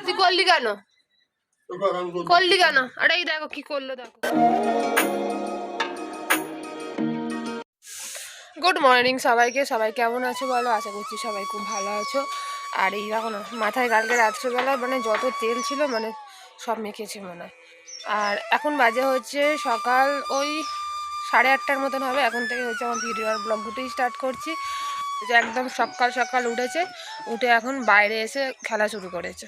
তুই করলি কেন আরে এই দেখো কি করলো দেখো। গুড মর্নিং সবাইকে, সবাই কেমন আছো বলো? আশা করছি সবাই খুব ভালো আছো। আর এই দেখো না, মাথায় কালকে রাত্রেবেলা মানে যত তেল ছিল মানে সব মেখেছি মনে হয়। আর এখন বাজে হচ্ছে সকাল ওই 8:30টার মতন হবে। এখন থেকে হচ্ছে আমার ভিডিও আর ব্লগ দুটোই স্টার্ট করছি। যে একদম সকাল সকাল উঠেছে, উঠে এখন বাইরে এসে খেলা শুরু করেছে।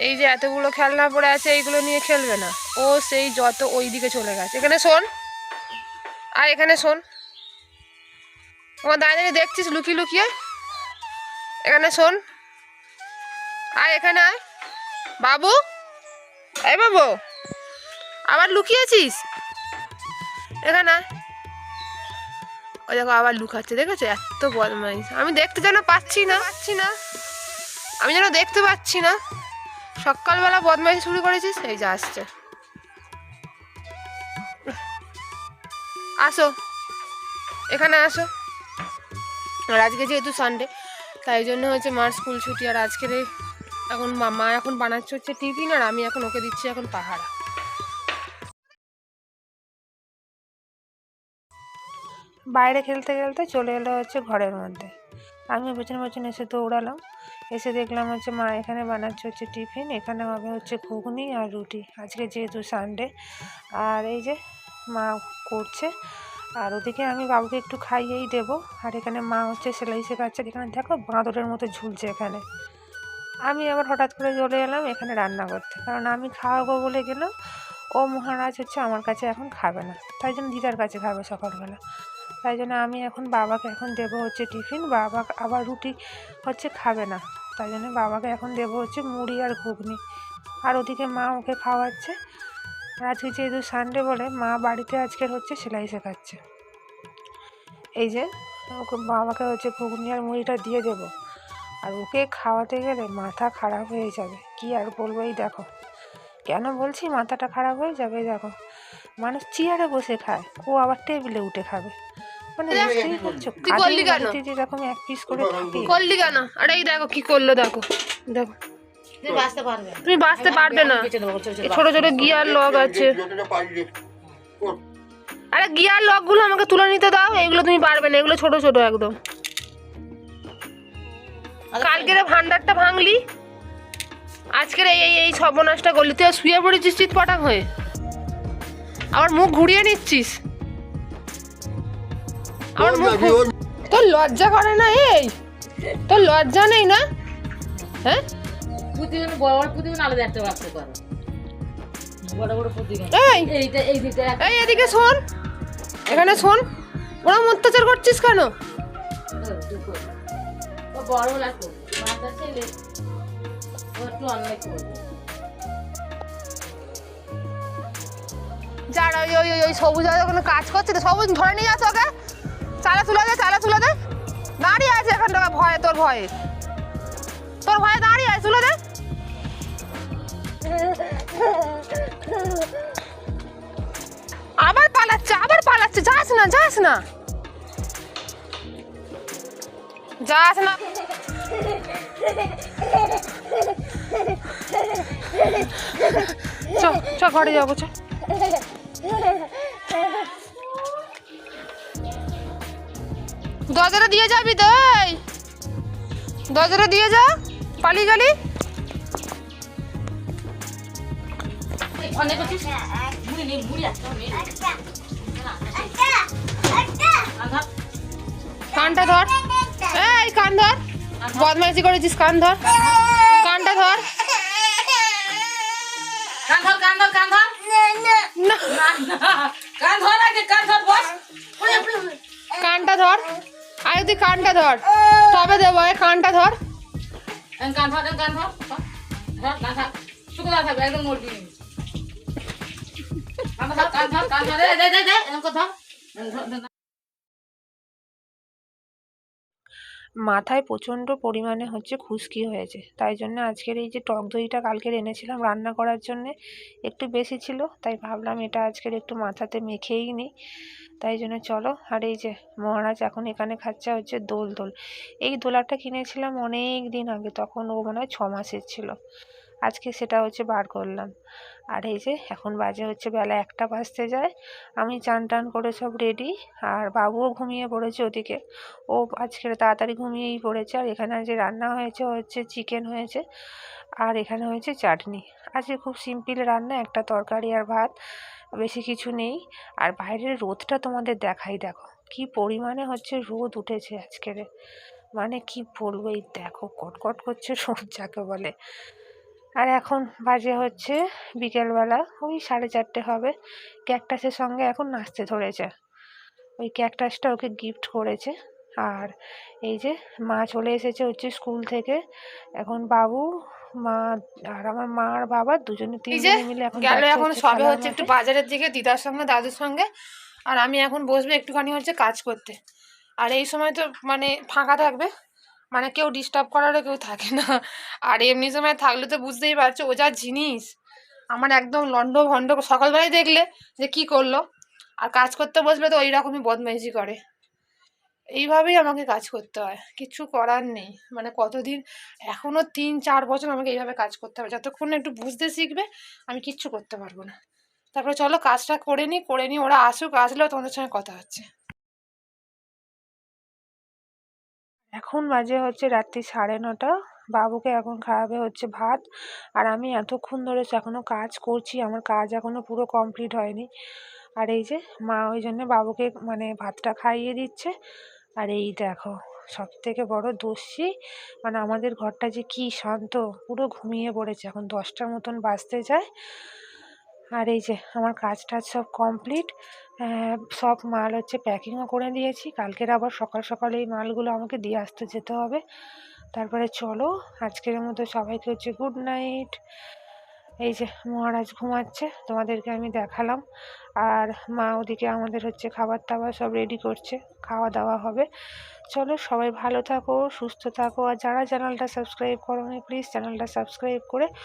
এই যে এতগুলো খেলনা পড়ে আছে, এইগুলো নিয়ে খেলবে না ও, সেই যত ওই দিকে চলে গেছে। এখানে শোন, আর এখানে শোন, আমার দাঁড়িয়ে দেখছিস লুকিয়ে লুকিয়ে? এখানে শোন, আর এখানে আয় বাবু, এই বাবু আবার লুকিয়েছিস? এখানে আয়। ওই দেখো আবার লুকাচ্ছে, দেখেছো? এত বদমাইশ। আমি দেখতে যেন পাচ্ছি না, আমি যেন দেখতে পাচ্ছি না। সকালবেলা বদমাইশ শুরু করেছিস। এই যে আসছে, আসো এখানে আসো। আর আজকে যেহেতু সানডে, তাই জন্য হচ্ছে মার স্কুল ছুটি। আর আজকের এখন মা এখন বানাচ্ছে হচ্ছে টিফিন, আর আমি এখন ওকে দিচ্ছি এখন পাহাড়া। বাইরে খেলতে খেলতে চলে এলো হচ্ছে ঘরের মধ্যে। আমি পেছনে পেছনে এসে দৌড়ালাম, এসে দেখলাম হচ্ছে মা এখানে বানাচ্ছে হচ্ছে টিফিন। এখানে হবে হচ্ছে ঘুগনি আর রুটি, আজকে যেহেতু সানডে। আর এই যে মা করছে, আর ওদিকে আমি বাবুকে একটু খাইয়েই দেবো। আর এখানে মা হচ্ছে সেলাই শেখাচ্ছে। এখানে দেখো বাঁদরের মতো ঝুলছে এখানে। আমি আবার হঠাৎ করে চলে এলাম এখানে রান্না করতে, কারণ আমি খাওয়াবো বলে গেলাম। ও মহারাজ হচ্ছে আমার কাছে এখন খাবে না, তাই জন্য দিদার কাছে খাবে সকালবেলা। তাই জন্য আমি এখন বাবাকে এখন দেবো হচ্ছে টিফিন। বাবা আবার রুটি হচ্ছে খাবে না, তাই জন্য বাবাকে এখন দেবো হচ্ছে মুড়ি আর ঘুগনি। আর ওদিকে মা ওকে খাওয়াচ্ছে। আর আজকে যেহেতু সানডে বলে মা বাড়িতে আজকের হচ্ছে সেলাই শেখাচ্ছে। এই যে ওকে বাবাকে হচ্ছে ঘুগনি আর মুড়িটা দিয়ে দেবো। আর ওকে খাওয়াতে গেলে মাথা খারাপ হয়ে যাবে, কি আর বলবো। এই দেখো, কেন বলছি মাথাটা খারাপ হয়ে যাবে? দেখো, মানুষ চেয়ারে বসে খায়, ও আবার টেবিলে উঠে খাবে। মানে বুঝতেই পারছো, যেরকম এক পিস করে করলি কেন? আরে এই দেখো কি করলো দেখো, দেখো তুমি বাঁচতে পারবে না। ছোট ছোট গিয়ার লক আছে। আরে গিয়ার লক গুলো আমাকে তুলে নিতে দাও, এগুলো তুমি পারবে না, এগুলো ছোট ছোট একদম। কালকের ভান্ডারটা ভাঙলি, আজকের এই এই সর্বনাশটা করলি। তুই শুয়ে পড়েছিস চিৎপটাং হয়ে, আবার মুখ ঘুরিয়ে নিচ্ছিস। আমার মুখ, তোর লজ্জা করে না? এই তোর লজ্জা নেই না? হ্যাঁ, প্রতিদিন বড় বড় প্রতিদিন আলাদা একটা বাক্স করো, বড় বড় প্রতিদিন। এই এদিকে শোন, এখানে শোন, ওরম অত্যাচার করছিস কেন? বড় লাগতো মাথা ছেলে একটু অন্যায় করবে। যারা ওই ওই ওই সবুজ ওখানে কাজ করছে, তো সবুজ ধরে নিয়ে আসো ওকে। চালা তুলে দে, চালা তুলে দে। দাঁড়িয়ে আছে এখানটা ভয়ে, তোর ভয়ে, তোর ভয়ে দাঁড়িয়ে আছে, তুলে দে। আবার পালাচ্ছে, আবার পালাচ্ছে। যাস না, যাস না, যাস না। চ চ ঘরে যাবো, চ। দরজাটা দিয়ে যাবি তো, দরজাটা দিয়ে যা, পালিয়ে গেলি। কানটা ধর, এই কান ধর, বদমাইশি করেছিস, কান ধর, কানটা ধর, কানটা ধর। আরে তুই কানটা ধর, তবে দেবো। কানটা ধর, মাথায় প্রচণ্ড পরিমাণে হচ্ছে খুশকি হয়েছে, তাই জন্য আজকের এই যে টক দইটা কালকের এনেছিলাম রান্না করার জন্যে একটু বেশি ছিল, তাই ভাবলাম এটা আজকের একটু মাথাতে মেখেই নিই। তাই জন্য চলো। আর এই যে মহারাজ এখন এখানে খাচ্ছে হচ্ছে দোল। এই দোলাটা কিনেছিলাম অনেক দিন আগে, তখন ও মনে হয় 6 মাসের ছিল। আজকে সেটা হচ্ছে বার করলাম। আর এই যে এখন বাজে হচ্ছে বেলা 1টা বাজতে যায়। আমি চান টান করে সব রেডি, আর বাবুও ঘুমিয়ে পড়েছে ওদিকে। ও আজকে তাড়াতাড়ি ঘুমিয়েই পড়েছে। আর এখানে যে রান্না হয়েছে হচ্ছে চিকেন হয়েছে, আর এখানে হয়েছে চাটনি। আজকে খুব সিম্পল রান্না, একটা তরকারি আর ভাত, বেশি কিছু নেই। আর বাইরের রোদটা তোমাদের দেখাই, দেখো কি পরিমাণে হচ্ছে রোদ উঠেছে আজকের, মানে কি বলবো, এই দেখো কটকট করছে রোদ যাকে বলে। আর এখন বাজে হচ্ছে বিকেলবেলা ওই 4:30 হবে। ক্যাকটাসের সঙ্গে এখন নাচতে ধরেছে, ওই ক্যাকটাসটা ওকে গিফট করেছে। আর এই যে মা চলে এসেছে হচ্ছে স্কুল থেকে। এখন বাবু, মা আর আমার মা আর বাবা দুজনে তিনজনে মিলে এখন গেল। যাচ্ছে এখন হচ্ছে সবে খেলার হচ্ছে একটু মাঠে। বাজারের দিকে দিদার সঙ্গে দাদুর সঙ্গে, আর আমি এখন বসবো একটুখানি হচ্ছে কাজ করতে। আর এই সময় তো মানে ফাঁকা থাকবে, মানে কেউ ডিস্টার্ব করারও কেউ থাকে না। আর এমনি সময় থাকলে তো বুঝতেই পারছো ও যা জিনিস, আমার একদম লন্ড ভন্ড। সকালবেলায় দেখলে যে কি করলো, আর কাজ করতে বসলে তো ওই রকমই বদমাইশি করে। এইভাবেই আমাকে কাজ করতে হয়, কিছু করার নেই। মানে কতদিন, এখনো 3-4 বছর আমাকে এইভাবে কাজ করতে হবে, যতক্ষণ না একটু বুঝতে শিখবে আমি কিচ্ছু করতে পারবো না। তারপরে চলো কাজটা করে নিই, ওরা আসুক, আসলেও তোমাদের সঙ্গে কথা হচ্ছে। এখন বাজে হচ্ছে রাত্রি 9:30। বাবুকে এখন খাওয়াবে হচ্ছে ভাত। আর আমি এতক্ষণ ধরে এখনো কাজ করছি, আমার কাজ এখনো পুরো কমপ্লিট হয়নি। আর এই যে মা ওই জন্য বাবুকে মানে ভাতটা খাইয়ে দিচ্ছে। আর এই দেখো সব থেকে বড় দস্যি, মানে আমাদের ঘরটা যে কি শান্ত, পুরো ঘুমিয়ে পড়েছে। এখন 10টার মতন বাজতে যায়। আর এই যে আমার কাজ টাজ সব কমপ্লিট, সব মাল হচ্ছে প্যাকিংও করে দিয়েছি। কালকের আবার সকাল সকাল এই মালগুলো আমাকে দিয়ে আসতে যেতে হবে। তারপরে চলো, আজকের মতো সবাইকে হচ্ছে গুড নাইট। এই যে মহারাজ ঘুমাচ্ছে, তোমাদেরকে আমি দেখালাম। আর মা ওদিকে আমাদের হচ্ছে খাবার দাবার সব রেডি করছে, খাওয়া দাওয়া হবে। চলো সবাই ভালো থাকো, সুস্থ থাকো। আর যারা চ্যানেলটা সাবস্ক্রাইব করোনি প্লিজ চ্যানেলটা সাবস্ক্রাইব করে